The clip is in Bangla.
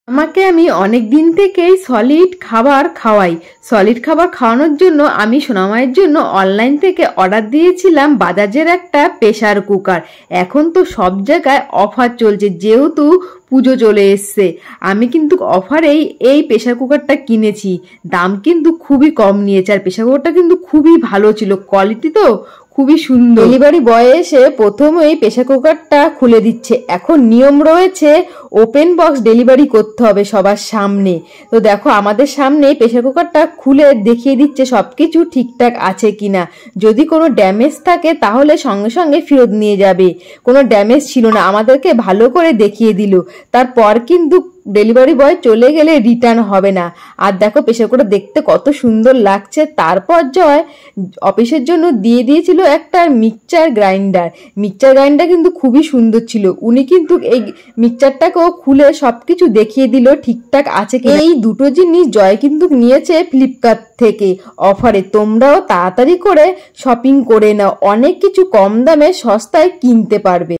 আমাকে আমি অনেক দিন থেকেই সলিড খাবার খাওয়াই। সলিড খাবার খাওয়ানোর জন্য আমি সোনামায়ের জন্য অনলাইন থেকে অর্ডার দিয়েছিলাম বাজাজের একটা প্রেসার কুকার। এখন তো সব জায়গায় অফার চলছে, যেহেতু পুজো চলে এসছে। আমি কিন্তু অফারেই এই প্রেসার কুকারটা কিনেছি। দাম কিন্তু খুবই কম নিয়েছে, আর প্রেসার কুকারটা কিন্তু খুবই ভালো ছিল, কোয়ালিটি তো খুবই সুন্দর। ডেলিভারি বয় এসে প্রথমেই প্রেসার কুকারটা খুলে দিচ্ছে। এখন নিয়ম রয়েছে ওপেন বক্স ডেলিভারি করতে হবে সবার সামনে। তো দেখো আমাদের সামনে প্রেসার কুকারটা খুলে দেখিয়ে দিচ্ছে সবকিছু ঠিকঠাক আছে কিনা। যদি কোনো ড্যামেজ থাকে তাহলে সঙ্গে সঙ্গে ফেরত নিয়ে যাবে। কোনো ড্যামেজ ছিল না, আমাদেরকে ভালো করে দেখিয়ে দিল। তারপর কিন্তু ডেলিভারি বয় চলে গেলে রিটার্ন হবে না। আর দেখো প্রেসার কুকারটা দেখতে কত সুন্দর লাগছে। তারপর জয় অফিসের জন্য দিয়ে দিয়েছিল একটা মিক্সচার গ্রাইন্ডার। মিক্সচার গ্রাইন্ডার কিন্তু খুবই সুন্দর ছিল। উনি কিন্তু এই মিক্সচারটাকেও খুলে সবকিছু দেখিয়ে দিল ঠিকঠাক আছে কি। এই দুটো জিনিস জয় কিন্তু নিয়েছে ফ্লিপকার্ট থেকে অফারে। তোমরাও তাড়াতাড়ি করে শপিং করে নাও, অনেক কিছু কম দামে সস্তায় কিনতে পারবে।